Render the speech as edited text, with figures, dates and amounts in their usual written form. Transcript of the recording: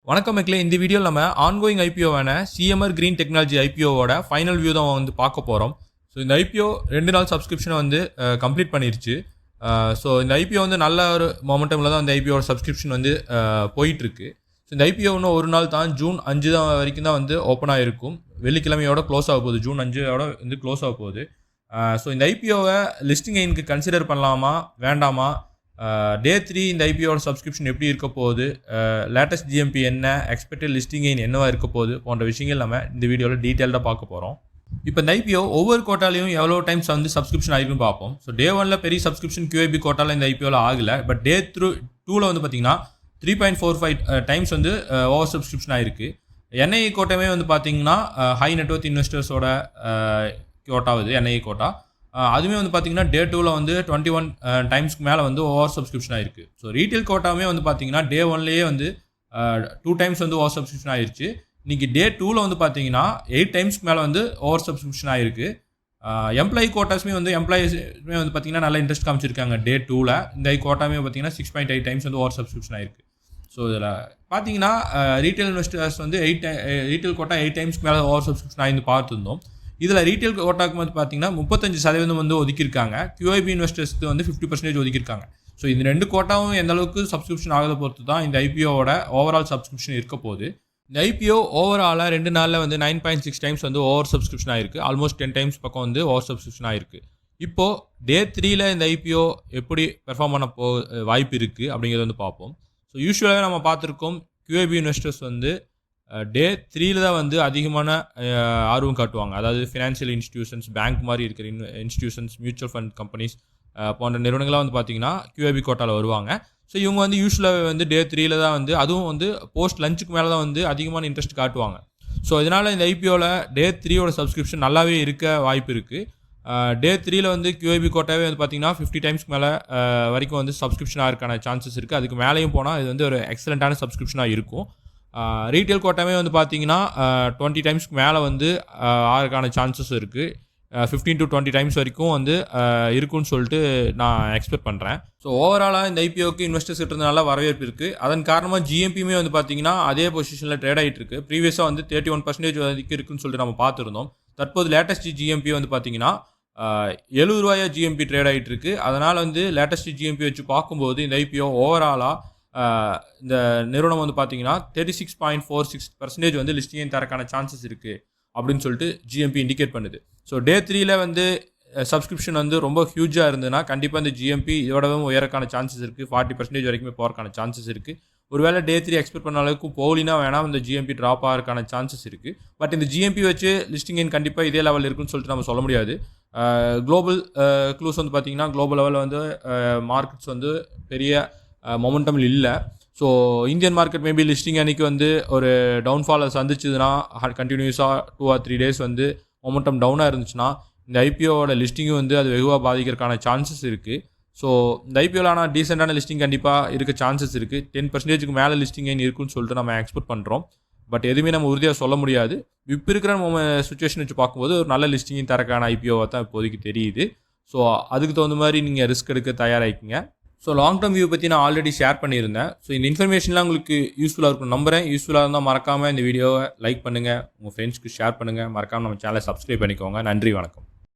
வணக்கம் மக்களே, இந்த வீடியோவில் நம்ம ஆன்கோயிங் ஐபிஓவான சிஎம்ஆர் கிரீன் டெக்னாலஜி ஐபிஓவோட ஃபைனல் வியூ தான் வந்து பார்க்க போகிறோம். ஸோ இந்த ஐபிஓ 2 நாள் சப்ஸ்கிரிப்ஷனை வந்து கம்ப்ளீட் பண்ணிருச்சு. ஸோ இந்த ஐபிஓ வந்து நல்ல ஒரு மொமெண்டமில் தான் இந்த ஐபிஓட சப்ஸ்கிரிப்ஷன் வந்து போயிட்டுருக்கு. ஸோ இந்த ஐபிஓ இன்னும் ஒரு நாள் தான், ஜூன் 5 தான் வரைக்கும் தான் வந்து ஓப்பன் ஆகிருக்கும். வெள்ளிக்கிழமையோட க்ளோஸ் ஆக போகுது, ஜூன் 5ஓட வந்து க்ளோஸ் ஆக போகுது. ஸோ இந்த ஐபிஓவை லிஸ்டிங் எயினுக்கு கன்சிடர் பண்ணலாமா வேண்டாமா, டே 3 இந்த ஐபிஓட சப்ஸ்கிரிப்ஷன் எப்படி இருக்க போகுது, லேட்டஸ்ட் ஜிஎம்பி என்ன, எக்ஸ்பெக்டட் லிஸ்டிங் எயின் என்னவா இருக்க போகுது போன்ற விஷயங்கள் நம்ம இந்த வீடியோவில் டீட்டெயில்டாக பார்க்க போகிறோம். இப்போ இந்த ஐபிஓ ஒவ்வொரு கோட்டாலையும் எவ்வளோ டைம்ஸ் வந்து சப்ஸ்கிரிப்ஷன் ஆகிருக்குன்னு பார்ப்போம். ஸோ டே 1ல் பெரிய சப்ஸ்கிரிப்ஷன் QIB கோட்டாவில் இந்த ஐபிஓவில் ஆகலை. பட் டே 2ல் வந்து பார்த்தீங்கன்னா 3.45 டைம்ஸ் வந்து ஓவர் சப்ஸ்கிரிப்ஷன் ஆகிருக்கு. NIA கோட்டாவே வந்து பார்த்தீங்கன்னா ஹை நெட்வொர்த் இன்வெஸ்டர்ஸோட கோட்டாவது NIA கோட்டா. அதுவுமே வந்து பார்த்தீங்கன்னா டே 2ல் வந்து 21 டைம்ஸ்க்கு மேலே வந்து ஓவர் சப்ஸ்கிரிப்ஷன் ஆகிருக்கு. ஸோ ரீட்டைல் கோட்டாவே வந்து பார்த்தீங்கன்னா டே 1லேயே வந்து 2 டைம்ஸ் வந்து ஓவர் சப்ஸ்கிரிப்ஷன் ஆகிருச்சு. இன்றைக்கி டே 2ல் வந்து பார்த்தீங்கன்னா 8 டைம்ஸ்க்கு மேலே வந்து ஓவர் சப்ஸ்கிரிப்ஷன் ஆகிருக்கு. எம்ப்ளாயி கோட்டாஸுமே வந்து எம்ப்ளாயிஸுமே வந்து பார்த்தீங்கன்னா நல்லா இன்ட்ரெஸ்ட் காமிச்சிருக்காங்க டே 2ல். இந்த கோட்டாமே பார்த்தீங்கன்னா 6.8 டைம்ஸ் வந்து ஓவர் சப்ஸ்கிரிப்ஷன் ஆகிருக்கு. ஸோ இதில் பார்த்தீங்கன்னா ரீட்டைல் இன்வெஸ்டர்ஸ் வந்து ரீட்டைல் கோட்டா 8 டைம்ஸ்க்கு மேலே ஓவர் சப்ஸ்கிரிப்ஷன் ஆகிருந்து பார்த்துருந்தோம். இதில் ரீட்டைல் கோட்டாக்கு வந்து பார்த்தீங்கன்னா 35% வந்து ஒதுக்கியிருக்காங்க. QIB இன்வெஸ்டர்ஸ்க்கு வந்து 50% ஒதுக்கியிருக்காங்க. ஸோ இந்த 2 கோட்டாவும் எந்த அளவுக்கு சப்ஸ்கிரிப்ஷன் ஆகிறத பொறுத்து தான் இந்த ஐபிஓவோட ஓவரால் சப்ஸ்கிரிப்ஷன் இருக்க போகுது. இந்த ஐபிஓ ஓவராலாக 2 நாளில் வந்து 9.6 டைம்ஸ் வந்து ஓவர் சப்ஸ்கிரிப்ஷன் ஆகிருக்கு. ஆல்மோஸ்ட் 10 டைம்ஸ் பக்கம் வந்து ஓவர் சப்ஸ்கிரிப்ஷன் ஆகிருக்கு. இப்போது டே 3ல் இந்த ஐபிஓ எப்படி பெர்ஃபார்ம் பண்ண வாய்ப்பு இருக்குது அப்படிங்கிறத வந்து பார்ப்போம். ஸோ யூஸ்வலாகவே நம்ம பார்த்துருக்கோம், QIB இன்வெஸ்டர்ஸ் வந்து டே 3ல் தான் வந்து அதிகமான ஆர்வம் காட்டுவாங்க. அதாவது ஃபினான்ஷியல் இன்ஸ்டிடியூஷன்ஸ், பேங்க் மாதிரி இருக்கிற இன்ஸ்டிடியூஷன்ஸ், மியூச்சுவல் ஃபண்ட் கம்பெனிஸ் போன்ற நிறுவனங்களாக வந்து பார்த்தீங்கன்னா QIB கோட்டாவில் வருவாங்க. ஸோ இவங்க வந்து யூஸ்வலாகவே வந்து டே 3ல் தான் வந்து, அதுவும் வந்து போஸ்ட் லஞ்சுக்கு மேலே தான் வந்து அதிகமான இன்ட்ரெஸ்ட் காட்டுவாங்க. ஸோ இதனால் இந்த ஐபிஓவில் டே 3யோட சப்ஸ்கிரிப்ஷன் நல்லாவே இருக்க வாய்ப்பு இருக்குது. டே 3ல் வந்து QIB கோட்டாவே வந்து பார்த்தீங்கன்னா 50 டைம்ஸ்க்கு மேலே வரைக்கும் வந்து சப்ஸ்கிரிப்ஷன் ஆகிறதுக்கான சான்சஸ் இருக்குது. அதுக்கு மேலேயும் போனால் இது வந்து ஒரு எக்ஸலண்ட்டான சப்ஸ்கிரிப்ஷனாக இருக்கும். ரீட்டைல் கோட்டாவே வந்து பார்த்தீங்கன்னா 20 டைம்ஸ்க்கு மேலே வந்து ஆகிறதுக்கான சான்சஸ் இருக்குது. 15 to 20 டைம்ஸ் வரைக்கும் வந்து இருக்குன்னு சொல்லிட்டு நான் எக்ஸ்பெக்ட் பண்ணுறேன். ஸோ ஓவராலாக இந்த ஐபிஓக்கு இன்வெஸ்டர்ஸ் கிட்டனால வரவேற்பு இருக்குது. அதன் காரணமாக GMPயுமே வந்து பார்த்தீங்கன்னா அதே பொசிஷனில் ட்ரேட் ஆகிட்டு இருக்குது. ப்ரீவியஸாக வந்து 31% வரைக்கும் இருக்குன்னு சொல்லிட்டு நம்ம பார்த்துருந்தோம். தற்போது லேட்டஸ்ட் GMP வந்து பார்த்தீங்கன்னா ₹70 GMP ட்ரேட் ஆகிட்டு இருக்குது. அதனால் வந்து லேட்டஸ்ட் GMP வச்சு பார்க்கும்போது இந்த ஐபிஓ ஓவராலாக இந்த நிறுவனம் வந்து பார்த்தீங்கன்னா 36.46% வந்து லிஸ்டிங் தரக்கான சான்சஸ் இருக்குது அப்படின்னு சொல்லிட்டு GMP இண்டிகேட் பண்ணுது. ஸோ டே 3ல் வந்து சப்ஸ்கிரிப்ஷன் வந்து ரொம்ப ஹியூஜாக இருந்ததுன்னா கண்டிப்பாக இந்த GMP இதோடவும் உயரக்கான சான்சஸ் இருக்குது. 40% வரைக்குமே போகிறக்கான சான்சஸ் இருக்குது. ஒருவேளை டே 3 எக்ஸ்பெக்ட் பண்ண அளவுக்கு போகலினா வேணால் இந்த GMP ட்ராப் ஆகிறதுக்கான சான்சஸ் இருக்குது. பட் இந்த GMP வச்சு லிஸ்டிங் எண் கண்டிப்பாக இதே லெவல் இருக்குன்னு சொல்லிட்டு நம்ம சொல்ல முடியாது. குளோபல் க்ளூஸ் வந்து பார்த்திங்கன்னா குளோபல் லெவலில் வந்து மார்க்கெட்ஸ் வந்து பெரிய மொமெண்டமில் இல்லை. So Indian market maybe listing அன்றைக்கி வந்து ஒரு டவுன்ஃபாலை சந்திச்சுதுன்னா, கண்டினியூஸாக 2 or 3 days வந்து மொமெண்டம் டவுனாக இருந்துச்சுன்னா இந்த ஐபிஓவோட லிஸ்டிங்கும் வந்து அது வெகுவாக பாதிக்கிறதுக்கான சான்சஸ் இருக்குது. ஸோ இந்த ஐபிஓவில் ஆனால் டீசெண்டான லிஸ்டிங் கண்டிப்பாக இருக்க சான்சஸ் இருக்குது. 10%க்கு மேலே லிஸ்டிங் ஏன் இருக்குன்னு சொல்லிட்டு நம்ம எக்ஸ்பெக்ட் பண்ணுறோம். பட் எதுவுமே நம்ம உறுதியாக சொல்ல முடியாது. இப்போ இருக்கிற சுச்சுவேஷன் வச்சு பார்க்கும்போது ஒரு நல்ல லிஸ்டிங்கும் தரக்கான ஐபிஓவாக தான் இப்போதைக்கு தெரியுது. ஸோ அதுக்கு தகுந்த மாதிரி நீங்கள் ரிஸ்க் எடுக்க தயாராகிக்குங்க. ஸோ லாங் டேர்ம் வியூ பற்றி நான் ஆல்ரெடி ஷேர் பண்ணியிருந்தேன். ஸோ இந்த இன்ஃபர்மேஷன்லாம் உங்களுக்கு யூஸ்ஃபுல்லாக இருக்கும் நம்புறேன். யூஸ்ஃபுல்லாக இருந்தால் மறக்காமல் இந்த வீடியோவை லைக் பண்ணுங்கள், உங்கள் ஃப்ரெண்ட்ஸ்க்கு ஷேர் பண்ணுங்கள். மறக்காமல் நம்ம சேனலை சப்ஸ்கிரைப் பண்ணிக்கோங்க. நன்றி, வணக்கம்.